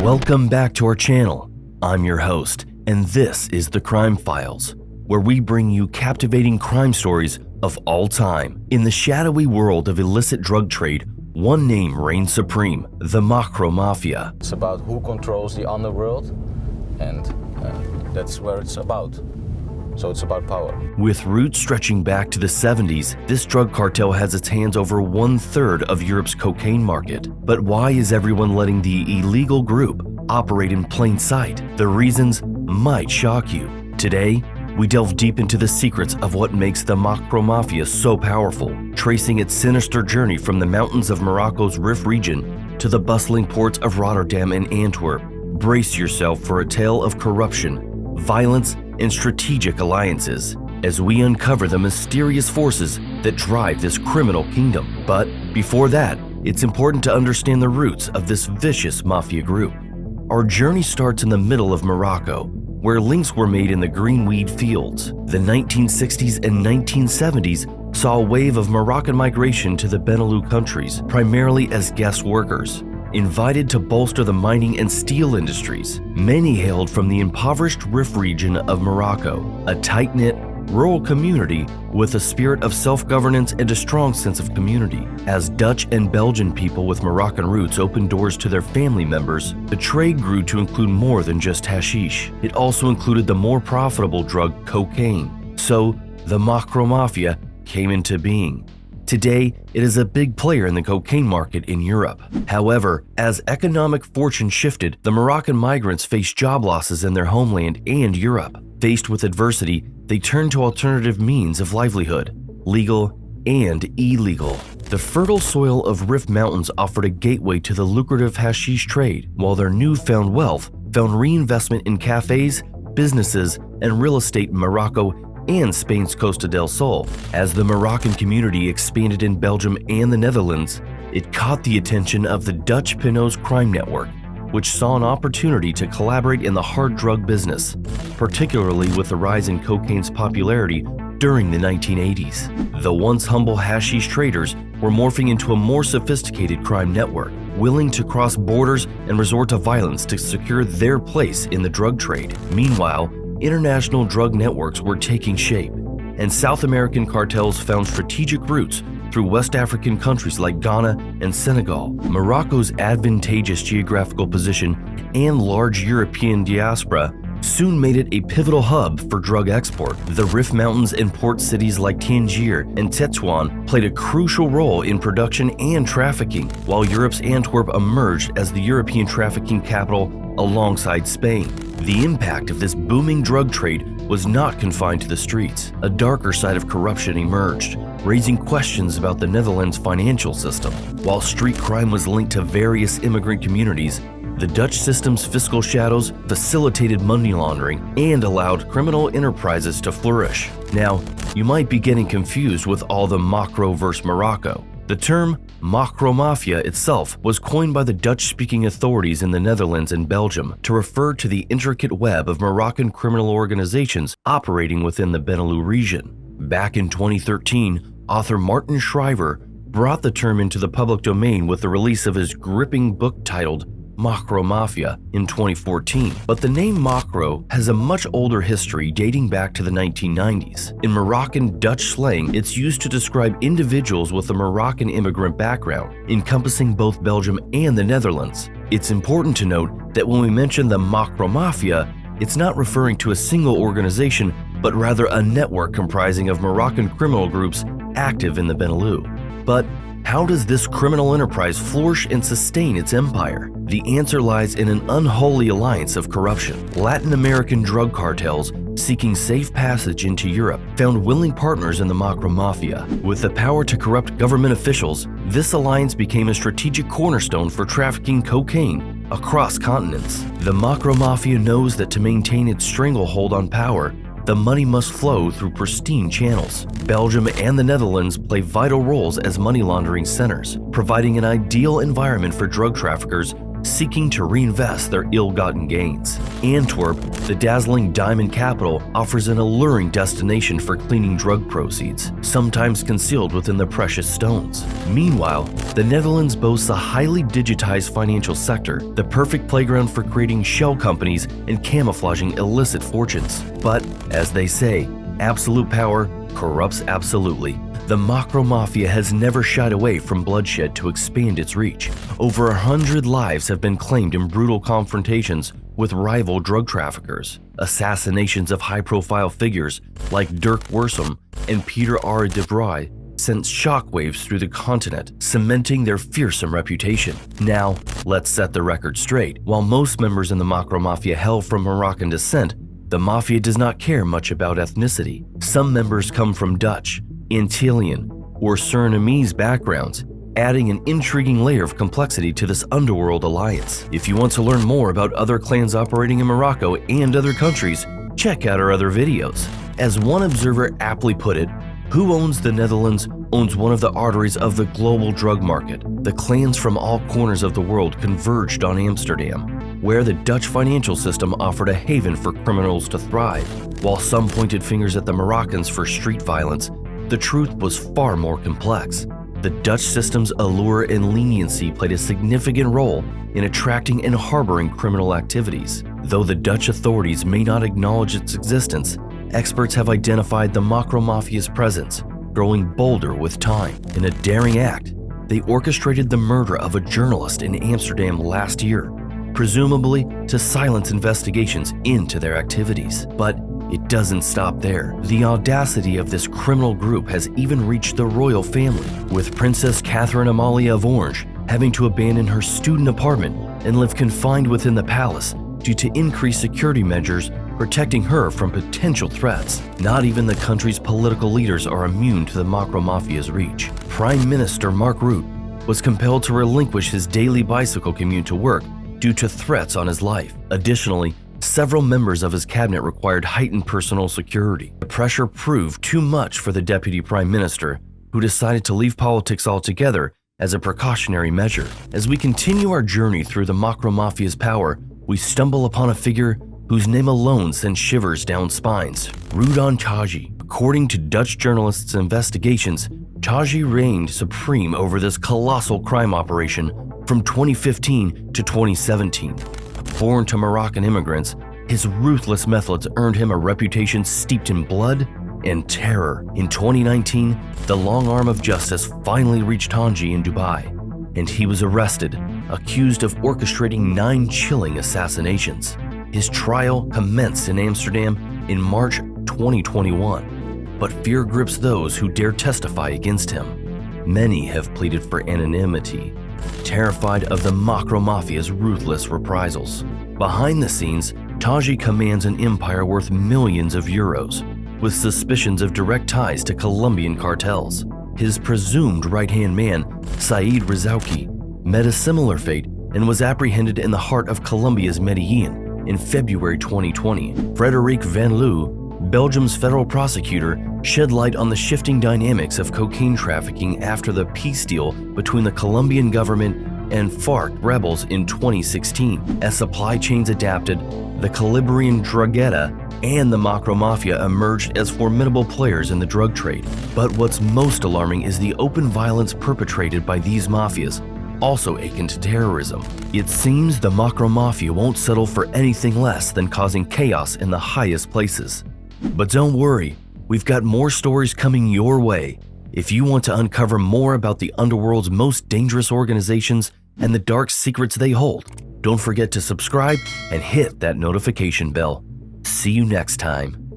Welcome back to our channel. I'm your host, and this is The Crime Files, where we bring you captivating crime stories of all time. In the shadowy world of illicit drug trade, one name reigns supreme: the Mocro Mafia. It's about who controls the underworld, and that's where it's about. So it's about power. With roots stretching back to the 70s, this drug cartel has its hands over 1/3 of Europe's cocaine market. But why is everyone letting the illegal group operate in plain sight? The reasons might shock you. Today, we delve deep into the secrets of what makes the Mocro Mafia so powerful, tracing its sinister journey from the mountains of Morocco's Rif region to the bustling ports of Rotterdam and Antwerp. Brace yourself for a tale of corruption, violence, and strategic alliances as we uncover the mysterious forces that drive this criminal kingdom. But before that, it's important to understand the roots of this vicious mafia group. Our journey starts in the middle of Morocco, where links were made in the green weed fields. The 1960s and 1970s saw a wave of Moroccan migration to the Benelux countries, primarily as guest workers, invited to bolster the mining and steel industries. Many hailed from the impoverished Rif region of Morocco, a tight-knit, rural community with a spirit of self-governance and a strong sense of community. As Dutch and Belgian people with Moroccan roots opened doors to their family members, the trade grew to include more than just hashish. It also included the more profitable drug cocaine. So, the Mocro Mafia came into being. Today, it is a big player in the cocaine market in Europe. However, as economic fortune shifted, the Moroccan migrants faced job losses in their homeland and Europe. Faced with adversity, they turned to alternative means of livelihood, legal and illegal. The fertile soil of Rif Mountains offered a gateway to the lucrative hashish trade, while their newfound wealth found reinvestment in cafes, businesses, and real estate in Morocco and Spain's Costa del Sol. As the Moroccan community expanded in Belgium and the Netherlands, it caught the attention of the Dutch Pinot's crime network, which saw an opportunity to collaborate in the hard drug business, particularly with the rise in cocaine's popularity during the 1980s. The once humble hashish traders were morphing into a more sophisticated crime network, willing to cross borders and resort to violence to secure their place in the drug trade. Meanwhile, international drug networks were taking shape, and South American cartels found strategic routes through West African countries like Ghana and Senegal. Morocco's advantageous geographical position and large European diaspora soon made it a pivotal hub for drug export. The Rif Mountains and port cities like Tangier and Tétouan played a crucial role in production and trafficking, while Europe's Antwerp emerged as the European trafficking capital alongside Spain. The impact of this booming drug trade was not confined to the streets. A darker side of corruption emerged, raising questions about the Netherlands' financial system. While street crime was linked to various immigrant communities, the Dutch system's fiscal shadows facilitated money laundering and allowed criminal enterprises to flourish. Now, you might be getting confused with all the Mocro versus Morocco. The term Mocro Mafia itself was coined by the Dutch-speaking authorities in the Netherlands and Belgium to refer to the intricate web of Moroccan criminal organizations operating within the Benelux region. Back in 2013, author Martin Schrijver brought the term into the public domain with the release of his gripping book titled Mocro Mafia in 2014. But the name Mocro has a much older history dating back to the 1990s. In Moroccan Dutch slang, it's used to describe individuals with a Moroccan immigrant background, encompassing both Belgium and the Netherlands. It's important to note that when we mention the Mocro Mafia, it's not referring to a single organization, but rather a network comprising of Moroccan criminal groups active in the Benelux. But how does this criminal enterprise flourish and sustain its empire? The answer lies in an unholy alliance of corruption. Latin American drug cartels, seeking safe passage into Europe, found willing partners in the Mocro Mafia. With the power to corrupt government officials, this alliance became a strategic cornerstone for trafficking cocaine across continents. The Mocro Mafia knows that to maintain its stranglehold on power, the money must flow through pristine channels. Belgium and the Netherlands play vital roles as money laundering centers, providing an ideal environment for drug traffickers seeking to reinvest their ill-gotten gains. Antwerp, the dazzling diamond capital, offers an alluring destination for cleaning drug proceeds, sometimes concealed within the precious stones. Meanwhile, the Netherlands boasts a highly digitized financial sector, the perfect playground for creating shell companies and camouflaging illicit fortunes. But, as they say, absolute power corrupts absolutely. The Mocro Mafia has never shied away from bloodshed to expand its reach. Over 100 lives have been claimed in brutal confrontations with rival drug traffickers. Assassinations of high-profile figures like Dirk Wersum and Peter R. de Vrij sent shockwaves through the continent, cementing their fearsome reputation. Now, let's set the record straight. While most members in the Mocro Mafia hail from Moroccan descent, the Mafia does not care much about ethnicity. Some members come from Dutch, Antillean, or Surinamese backgrounds, adding an intriguing layer of complexity to this underworld alliance. If you want to learn more about other clans operating in Morocco and other countries, check out our other videos. As one observer aptly put it, who owns the Netherlands owns one of the arteries of the global drug market. The clans from all corners of the world converged on Amsterdam, where the Dutch financial system offered a haven for criminals to thrive. While some pointed fingers at the Moroccans for street violence, the truth was far more complex. The Dutch system's allure and leniency played a significant role in attracting and harboring criminal activities. Though the Dutch authorities may not acknowledge its existence, experts have identified the Mocro Mafia's presence, growing bolder with time. In a daring act, they orchestrated the murder of a journalist in Amsterdam last year, presumably to silence investigations into their activities. But it doesn't stop there. The audacity of this criminal group has even reached the royal family, with Princess Catherine Amalia of Orange having to abandon her student apartment and live confined within the palace due to increased security measures protecting her from potential threats. Not even the country's political leaders are immune to the Mocro Mafia's reach. Prime Minister Mark Rutte was compelled to relinquish his daily bicycle commute to work due to threats on his life. Additionally, several members of his cabinet required heightened personal security. The pressure proved too much for the deputy prime minister, who decided to leave politics altogether as a precautionary measure. As we continue our journey through the Mocro Mafia's power, we stumble upon a figure whose name alone sends shivers down spines: Rudon Taghi. According to Dutch journalists' investigations, Taghi reigned supreme over this colossal crime operation from 2015 to 2017. Born to Moroccan immigrants, his ruthless methods earned him a reputation steeped in blood and terror. In 2019, the long arm of justice finally reached Taghi in Dubai, and he was arrested, accused of orchestrating 9 chilling assassinations. His trial commenced in Amsterdam in March 2021, but fear grips those who dare testify against him. Many have pleaded for anonymity, terrified of the Mocro Mafia's ruthless reprisals. Behind the scenes, Taghi commands an empire worth millions of euros, with suspicions of direct ties to Colombian cartels. His presumed right-hand man, Said Rizouki, met a similar fate and was apprehended in the heart of Colombia's Medellin in February 2020. Frédéric Van Loo, Belgium's federal prosecutor, shed light on the shifting dynamics of cocaine trafficking after the peace deal between the Colombian government and FARC rebels in 2016. As supply chains adapted, the Calabrian Drogheta and the Mocro Mafia emerged as formidable players in the drug trade. But what's most alarming is the open violence perpetrated by these mafias, also akin to terrorism. It seems the Mocro Mafia won't settle for anything less than causing chaos in the highest places. But don't worry, we've got more stories coming your way. If you want to uncover more about the underworld's most dangerous organizations and the dark secrets they hold, don't forget to subscribe and hit that notification bell. See you next time.